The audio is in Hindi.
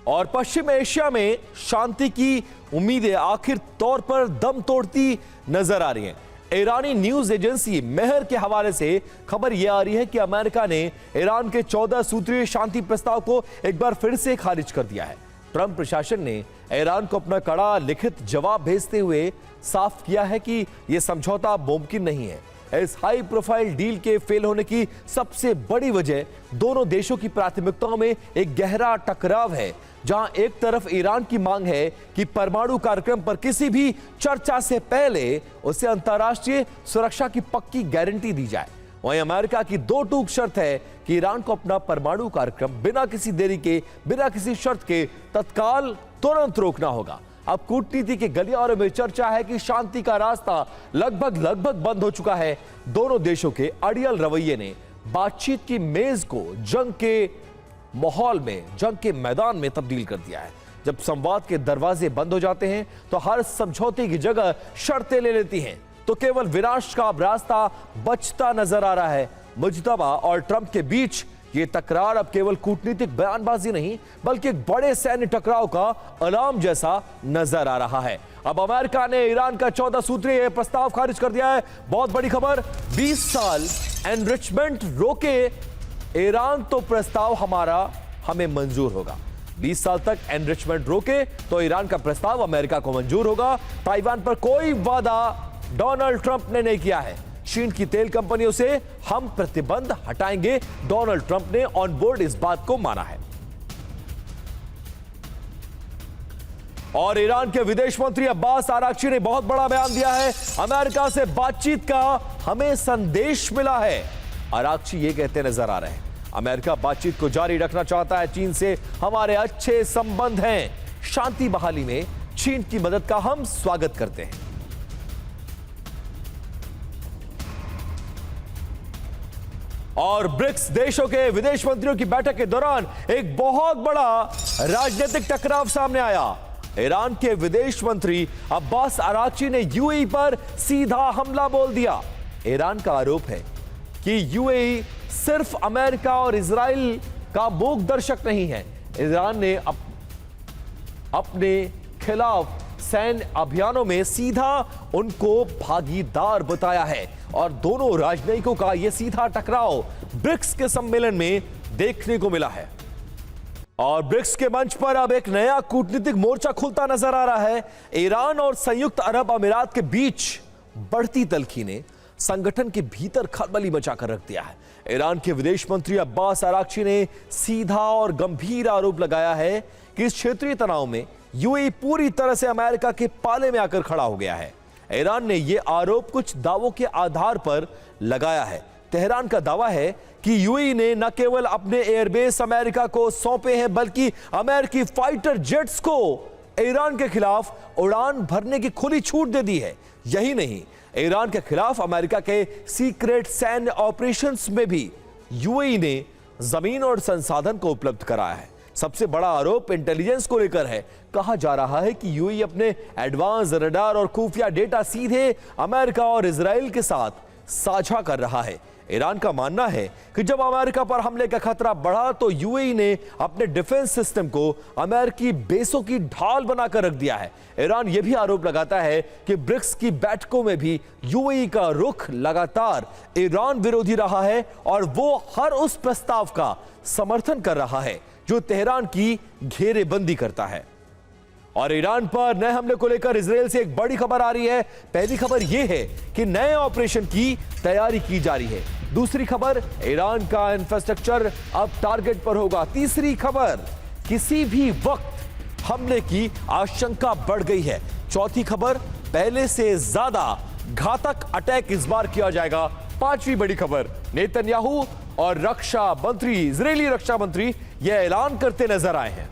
और पश्चिम एशिया में शांति की उम्मीदें आखिर तौर पर दम तोड़ती नजर आ रही हैं। ईरानी न्यूज एजेंसी मेहर के हवाले से खबर यह आ रही है कि अमेरिका ने ईरान के 14 सूत्रीय शांति प्रस्ताव को एक बार फिर से खारिज कर दिया है। ट्रंप प्रशासन ने ईरान को अपना कड़ा लिखित जवाब भेजते हुए साफ किया है कि यह समझौता मुमकिन नहीं है। इस हाई प्रोफाइल डील के फेल होने की सबसे बड़ी वजह दोनों देशों की प्राथमिकताओं में एक गहरा टकराव है, जहां एक तरफ ईरान की मांग है कि परमाणु कार्यक्रम पर किसी भी चर्चा से पहले उसे अंतर्राष्ट्रीय सुरक्षा की पक्की गारंटी दी जाए, वहीं अमेरिका की दो टूक शर्त है कि ईरान को अपना परमाणु कार्यक्रम बिना किसी देरी के, बिना किसी शर्त के तत्काल तुरंत रोकना होगा। अब कूटनीति के गलियारों में चर्चा है कि शांति का रास्ता लगभग बंद हो चुका है। दोनों देशों के अड़ियल रवैये ने बातचीत की मेज को जंग के माहौल में, जंग के मैदान में तब्दील कर दिया है। जब संवाद के दरवाजे बंद हो जाते हैं तो हर समझौते की जगह शर्तें ले लेती हैं, तो केवल विनाश का रास्ता बचता नजर आ रहा है। मुज्तबा और ट्रंप के बीच ये तकरार अब केवल कूटनीतिक बयानबाजी नहीं, बल्कि एक बड़े सैन्य टकराव का अलार्म जैसा नजर आ रहा है। अब अमेरिका ने ईरान का 14 सूत्रीय प्रस्ताव खारिज कर दिया है। बहुत बड़ी खबर, 20 साल एनरिचमेंट रोके ईरान तो प्रस्ताव हमें मंजूर होगा। 20 साल तक एनरिचमेंट रोके तो ईरान का प्रस्ताव अमेरिका को मंजूर होगा। ताइवान पर कोई वादा डोनाल्ड ट्रंप ने नहीं किया है। चीन की तेल कंपनियों से हम प्रतिबंध हटाएंगे, डोनाल्ड ट्रंप ने ऑन बोर्ड इस बात को माना है। और ईरान के विदेश मंत्री अब्बास आरागची ने बहुत बड़ा बयान दिया है। अमेरिका से बातचीत का हमें संदेश मिला है, आरागची ये कहते नजर आ रहे हैं। अमेरिका बातचीत को जारी रखना चाहता है, चीन से हमारे अच्छे संबंध हैं, शांति बहाली में चीन की मदद का हम स्वागत करते हैं। और ब्रिक्स देशों के विदेश मंत्रियों की बैठक के दौरान एक बहुत बड़ा राजनीतिक टकराव सामने आया। ईरान के विदेश मंत्री अब्बास आरागची ने यूएई पर सीधा हमला बोल दिया। ईरान का आरोप है कि यूएई सिर्फ अमेरिका और इजराइल का मूक दर्शक नहीं है। ईरान ने अपने खिलाफ सैन्य अभियानों में सीधा उनको भागीदार बताया है और दोनों राजनयिकों का यह सीधा टकराव ब्रिक्स के सम्मेलन में देखने को मिला है। और ब्रिक्स के मंच पर अब एक नया कूटनीतिक मोर्चा खुलता नजर आ रहा है। ईरान और संयुक्त अरब अमीरात के बीच बढ़ती तल्खी ने संगठन के भीतर खलबली मचाकर रख दिया है। ईरान के विदेश मंत्री अब्बास आरागची ने सीधा और गंभीर आरोप लगाया है कि इस क्षेत्रीय तनाव में यूएई पूरी तरह से अमेरिका के पाले में आकर खड़ा हो गया है। ईरान ने यह आरोप कुछ दावों के आधार पर लगाया है। तेहरान का दावा है कि यूएई ने न केवल अपने एयरबेस अमेरिका को सौंपे हैं, बल्कि अमेरिकी फाइटर जेट्स को ईरान के खिलाफ उड़ान भरने की खुली छूट दे दी है। यही नहीं, ईरान के खिलाफ अमेरिका के सीक्रेट सैन्य ऑपरेशंस में भी यूएई ने जमीन और संसाधन को उपलब्ध कराया है। सबसे बड़ा आरोप इंटेलिजेंस को लेकर है। कहा जा रहा है कि यूएई अपने एडवांस रडार और खुफिया डेटा सीधे अमेरिका और इजराइल के साथ साझा कर रहा है। ईरान का मानना है कि जब अमेरिका पर हमले का खतरा बढ़ा तो यूएई ने अपने डिफेंस सिस्टम को अमेरिकी बेसों की ढाल बनाकर रख दिया है। ईरान यह भी आरोप लगाता है कि ब्रिक्स की बैठकों में भी यूएई का रुख लगातार ईरान विरोधी रहा है और वो हर उस प्रस्ताव का समर्थन कर रहा है जो तेहरान की घेरेबंदी करता है। और ईरान पर नए हमले को लेकर इजराइल से एक बड़ी खबर आ रही है। पहली खबर यह है कि नए ऑपरेशन की तैयारी की जा रही है। दूसरी खबर, ईरान का इंफ्रास्ट्रक्चर अब टारगेट पर होगा। तीसरी खबर, किसी भी वक्त हमले की आशंका बढ़ गई है। चौथी खबर, पहले से ज्यादा घातक अटैक इस बार किया जाएगा। पांचवी बड़ी खबर, नेतन्याहू और रक्षा मंत्री, इजरायली रक्षा मंत्री यह ऐलान करते नजर आए हैं।